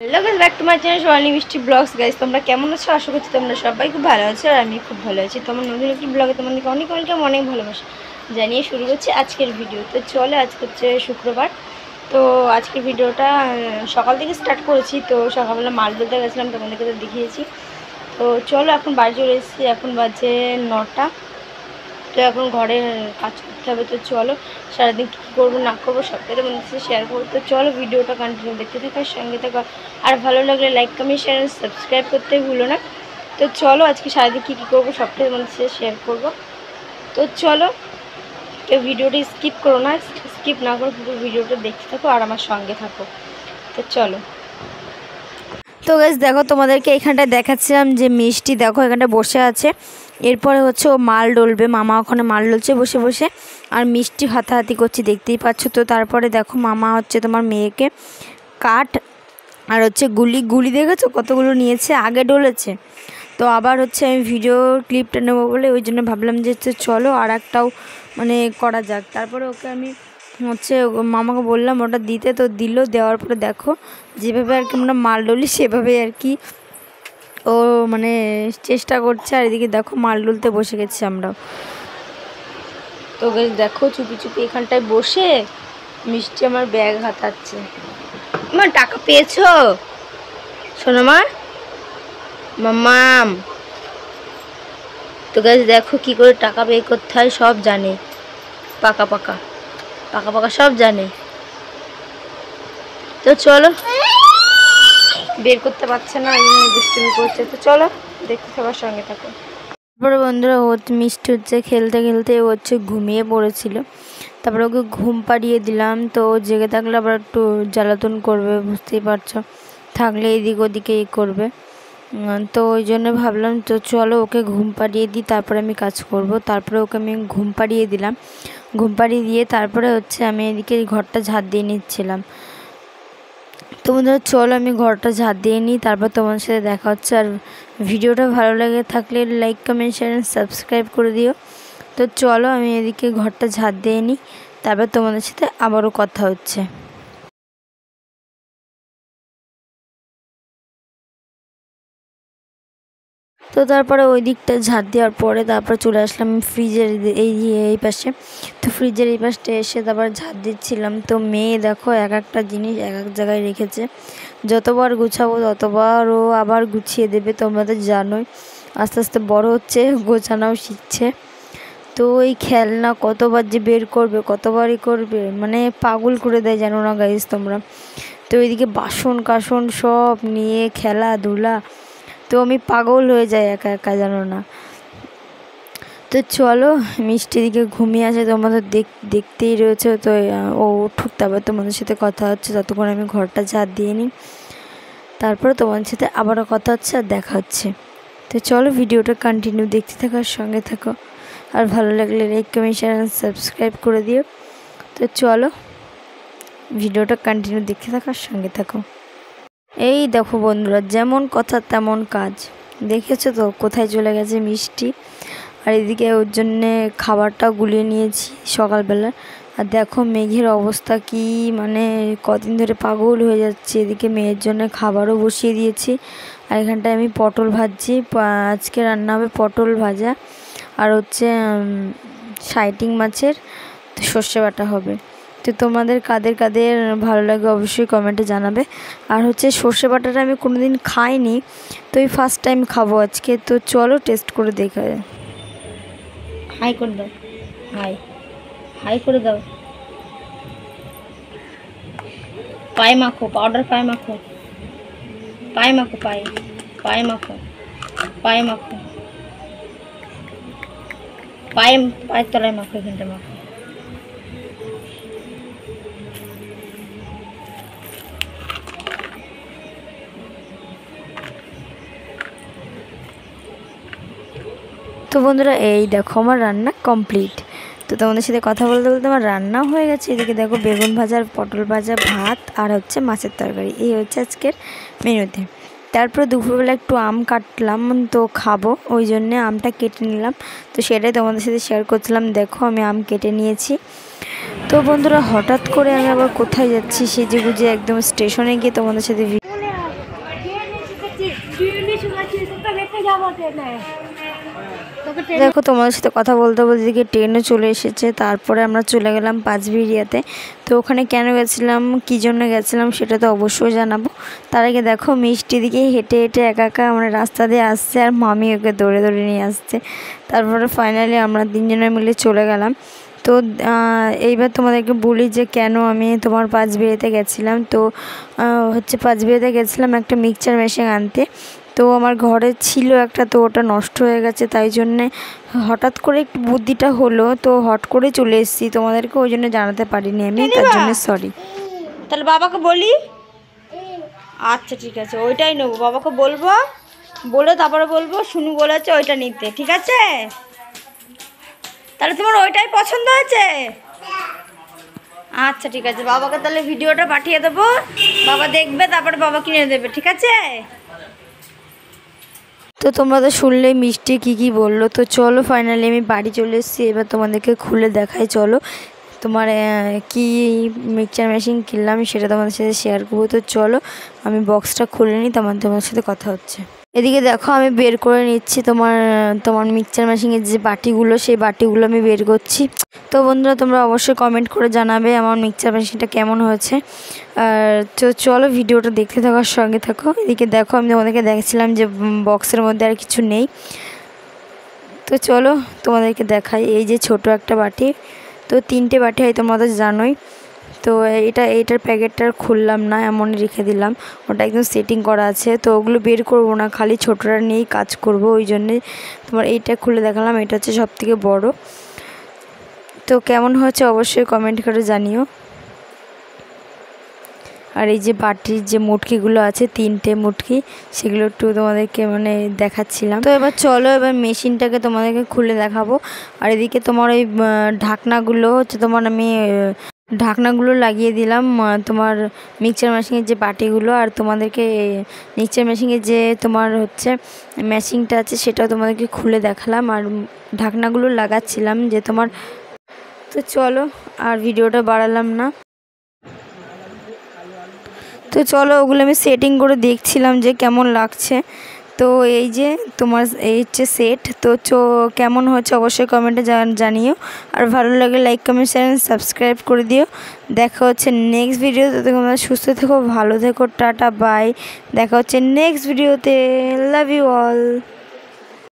Hello guys back to my channel Sonali Mishti blogs guys তোমরা কেমন আছো আশা করছি তোমরা সবাই খুব ভালো আছো আর আমি খুব ভালো আছি তোমার নতুন একটি ব্লগে তোমাদেরকে অনেক অনেক ভালোবাসা জানিয়ে শুরু করছি আজকের ভিডিও। তো চলো আজকে হচ্ছে শুক্রবার। তো আজকের ভিডিওটা সকাল থেকে স্টার্ট করেছি। তো সকালবেলা মাল ধরতে গেছিলাম, তোমাদেরকে তো দেখিয়েছি। তো চলো এখন বাড়ি চলে এসেছি, এখন বাজে 9টা। তো এখন ঘরে কাজ করতে হবে। তো চলো সারাদিন কী করবো না করবো সবটাই তোমাদের সাথে শেয়ার করবো। তো চলো ভিডিওটা কন্টিনিউ দেখতে থাকো, সঙ্গে থাকো। আর ভালো লাগলে লাইক কমেন্ট শেয়ার সাবস্ক্রাইব করতে ভুলো না। তো চলো আজকে সারাদিন কী করবো সবটাই তোমাদের সাথে শেয়ার করবো। তো চলো কেউ ভিডিওটা স্কিপ করো না, স্কিপ না করো পুরো ভিডিওটা দেখতে থাকো আর আমার সঙ্গে থাকো। তো চলো। তো গাইস দেখো তোমাদেরকে এখানটায় দেখাচ্ছিলাম যে মিষ্টি দেখো এখানটা বসে আছে। এরপরে হচ্ছে ও মাল ডলবে, মামা ওখানে মাল ডলছে বসে বসে, আর মিষ্টি হাতাহাতি করছে দেখতেই পাচ্ছ। তো তারপরে দেখো মামা হচ্ছে তোমার মেয়েকে কাঠ আর হচ্ছে গুলি দেখেছো কতগুলো নিয়েছে, আগে ডলেছে। তো আবার হচ্ছে আমি ভিডিও ক্লিপটা নেবো বলে ওই জন্য ভাবলাম যে চলো আর একটাও মানে করা যাক। তারপরে ওকে আমি হচ্ছে মামাকে বললাম ওটা দিতে, তো দিল। দেওয়ার পরে দেখো যেভাবে আর কি আমরা মাল ডলি সেভাবে আর কি ও মানে চেষ্টা করছে। আর এদিকে দেখো মাল ডলতে বসে গেছি আমরাও। তো গাইস দেখো চুপি চুপি এখানটায় বসে মিষ্টি আমার ব্যাগ হাতাচ্ছে। মা টাকা পেয়েছো শোনো মা মাম্মাম? তো গাইস দেখো কি করে টাকা পে করতে হয় সব জানে, পাকা পাকা সব জানে। তো চলো বের করতে পারছে না, এই জন্য দুষ্টুমি করছে। তো চলো দেখতে থাকার সঙ্গে থাকো। তারপরে বন্ধুরা ও মিষ্টি হচ্ছে খেলতে খেলতে ও হচ্ছে ঘুমিয়ে পড়েছিল। তারপরে ওকে ঘুম পাড়িয়ে দিলাম। তো ও জেগে থাকলে আবার একটু জ্বালাতন করবে, বুঝতেই পারছো, থাকলে এদিক ওদিকে করবে। তো ওই জন্য ভাবলাম তো চলো ওকে ঘুম পাড়িয়ে দিই, তারপরে আমি কাজ করব। তারপরে ওকে আমি ঘুম পাড়িয়ে দিলাম। ঘুম পাড়িয়ে দিয়ে তারপরে হচ্ছে আমি এদিকে ঘরটা ঝাড় দিয়ে নিচ্ছিলাম। তো বন্ধুরা চলো আমি ঘরটা ঝাড় দিয়ে নিই, তারপর তোমার সাথে দেখা হচ্ছে। আর ভিডিওটা ভালো লাগে থাকলে লাইক কমেন্ট শেয়ার সাবস্ক্রাইব করে দিও। তো চলো আমি এদিকে ঘরটা ঝাড় দিয়ে নিই, তারপর তোমাদের সাথে আবারও কথা হচ্ছে। তো তারপরে ওই দিকটা ঝাড় দেওয়ার পরে তারপরে চলে আসলাম ফ্রিজের এই পাশে। তো ফ্রিজের এই পাশটা এসে তারপর ঝাড় দিচ্ছিলাম। তো মেয়ে দেখো এক একটা জিনিস এক এক জায়গায় রেখেছে, যতবার গুছাবো ততবার ও আবার গুছিয়ে দেবে। তোমরা তো জানোই আস্তে আস্তে বড় হচ্ছে, গোছানোও শিখছে। তো ওই খেলনা কতবার যে বের করবে, কতবারই করবে, মানে পাগল করে দেয় জানো না গাইস তোমরা। তো ওইদিকে বাসন কাসন সব নিয়ে খেলাধুলা, তো আমি পাগল হয়ে যাই একা একা জানো না। তো চলো মিষ্টি দিকে ঘুমিয়ে আসে, তোমাদের দেখতেই রয়েছে। তো ও উঠুক তারপর তোমাদের সাথে কথা হচ্ছে, ততক্ষণ আমি ঘরটা ঝাড় দিয়ে নিই, তারপরে তোমাদের সাথে আবারও কথা হচ্ছে আর দেখা হচ্ছে। তো চলো ভিডিওটা কন্টিনিউ দেখতে থাকার সঙ্গে থাকো, আর ভালো লাগলে লাইক কমেন্ট শেয়ার সাবস্ক্রাইব করে দিও। তো চলো ভিডিওটা কন্টিনিউ দেখতে থাকার সঙ্গে থাকো। এই দেখো বন্ধুরা যেমন কথা তেমন কাজ, দেখেছো তো কোথায় চলে গেছে মিষ্টি। আর এদিকে ওর জন্যে খাবারটা গুলিয়ে নিয়েছি সকালবেলা। আর দেখো মেঘের অবস্থা কি, মানে কদিন ধরে পাগল হয়ে যাচ্ছে। এদিকে মেয়ের জন্য খাবারও বসিয়ে দিয়েছি। আর এখানটায় আমি পটল ভাজছি, আজকে রান্না হবে পটল ভাজা আর হচ্ছে সাইটিং মাছের সর্ষে বাটা হবে। তো তোমাদের কাদের কাদের ভালো লাগে অবশ্যই কমেন্টে জানাবে। আর হচ্ছে সর্ষে বাটাটা আমি কোনোদিন খাইনি, তো এই ফার্স্ট টাইম খাবো আজকে। তো চলো টেস্ট করে দেখা যায়। হাই করে দাও, হাই হাই করে দাও। পায়ে মাখো, পাউডার পায়ে মাখো, পায়ে মাখো, পায়ে পায়ে মাখো, পায়ে মাখো, পায়ের তলায় মাখো, এখানটা মাখো। তো বন্ধুরা এই দেখো আমার রান্না কমপ্লিট। তো তোমাদের সাথে কথা বলতে বলতে আমার রান্নাও হয়ে গেছে। এদিকে দেখো বেগুন ভাজা, পটল ভাজা, ভাত আর হচ্ছে মাছের তরকারি, এই হচ্ছে আজকের মেনুতে। তারপরে দুপুরবেলা একটু আম কাটলাম, তো খাবো ওই জন্যে আমটা কেটে নিলাম। তো সেটাই তোমাদের সাথে শেয়ার করছিলাম। দেখো আমি আম কেটে নিয়েছি। তো বন্ধুরা হঠাৎ করে আমি আবার কোথায় যাচ্ছি সেজে গুজে একদম স্টেশনে গিয়ে তোমাদের সাথে দেখো তোমাদের সাথে কথা বলতে বলতে দিকে ট্রেনও চলে এসেছে। তারপরে আমরা চলে গেলাম পাঁচবিড়িয়াতে। তো ওখানে কেন গেছিলাম, কী জন্য গেছিলাম সেটা তো অবশ্যই জানাবো। তার আগে দেখো মিষ্টি দিকে হেঁটে হেঁটে একা একা আমরা রাস্তা দিয়ে আসছে আর মামি ওকে দৌড়ে দৌড়ে নিয়ে আসছে। তারপরে ফাইনালি আমরা তিনজনে মিলে চলে গেলাম। তো এইবার তোমাদেরকে বলি যে কেন আমি তোমার পাঁচবিড়িয়াতে গেছিলাম। তো হচ্ছে পাঁচবিড়িয়াতে গেছিলাম একটা মিক্সচার মেশিন আনতে। তো আমার ঘরে ছিল একটা, তো ওটা নষ্ট হয়ে গেছে, তাই জন্যে হঠাৎ করে একটু বুদ্ধিটা হলো, তো হট করে চলে এসেছি। তোমাদেরকে ওই জন্য জানাতে পারিনি আমি, তার জন্য সরি। তাহলে বাবাকে বলি। আচ্ছা ঠিক আছে, ওইটাই নেবো। বাবাকে বলবো, বলে তারপরে বলবো শুনু বলেছে ওইটা নিতে, ঠিক আছে? তাহলে তোমার ওইটাই পছন্দ হয়েছে? আচ্ছা ঠিক আছে, বাবাকে তাহলে ভিডিওটা পাঠিয়ে দেবো, বাবা দেখবে তারপরে বাবা কিনে দেবে, ঠিক আছে? তো তোমরা তো শুনলেই মিষ্টি কী বললো। তো চলো ফাইনালি আমি বাড়ি চলে এসেছি। এবার তোমাদেরকে খুলে দেখাই, চলো তোমার কি মিক্সচার মেশিন কিনলাম সেটা তোমাদের সাথে শেয়ার করবো। তো চলো আমি বক্সটা খুলে নিই, তোমাদের সাথে কথা হচ্ছে। এদিকে দেখো আমি বের করে নিচ্ছি তোমার মিক্সচার মেশিনের যে বাটিগুলো, সেই বাটিগুলো আমি বের করছি। তো বন্ধুরা তোমরা অবশ্যই কমেন্ট করে জানাবে আমার মিক্সচার মেশিনটা কেমন হয়েছে। আর তো চলো ভিডিওটা দেখতে থাকার সঙ্গে থাকো। এদিকে দেখো আমি তোমাদেরকে দেখছিলাম যে বক্সের মধ্যে আর কিছু নেই। তো চলো তোমাদেরকে দেখাই। এই যে ছোট একটা বাটি, তো 3টে বাটি হয় তোমরা তো জানোই। তো এইটার প্যাকেটটা খুললাম না, এমনই রেখে দিলাম, ওটা একদম সেটিং করা আছে। তো ওগুলো বের করবো না, খালি ছোটোটা নিয়েই কাজ করব, ওই জন্যে তোমার এইটা খুলে দেখালাম। এটা হচ্ছে সবথেকে বড়। তো কেমন হয়েছে অবশ্যই কমেন্ট করে জানিও। আর এই যে বাটির যে মুটকিগুলো আছে, 3টে মুটকি, সেগুলো একটু তোমাদেরকে মানে দেখাচ্ছিলাম। তো এবার চলো এবার মেশিনটাকে তোমাদেরকে খুলে দেখাবো। আর এদিকে তোমার ওই ঢাকনাগুলো হচ্ছে তোমার আমি ঢাকনাগুলো লাগিয়ে দিলাম তোমার মিক্সচার মেশিনের যে বাটিগুলো। আর তোমাদেরকে মিক্সচার মেশিনের যে তোমার হচ্ছে মেশিনটা আছে সেটাও তোমাদেরকে খুলে দেখালাম, আর ঢাকনাগুলো লাগাচ্ছিলাম যে তোমার। তো চলো আর ভিডিওটা বাড়ালাম না। তো চলো ওগুলো আমি সেটিং করে দেখছিলাম যে কেমন লাগছে। তো এই যে তোমার এই হচ্ছে সেট। তো কেমন হচ্ছে অবশ্যই কমেন্টে জানিও। আর ভালো লাগে লাইক কমেন্ট শেয়ার সাবস্ক্রাইব করে দিও। দেখা হচ্ছে নেক্সট ভিডিওতে। তোমরা সুস্থ থেকো, ভালো থেকো, টাটা বাই। দেখা হচ্ছে নেক্সট ভিডিওতে। Love you all.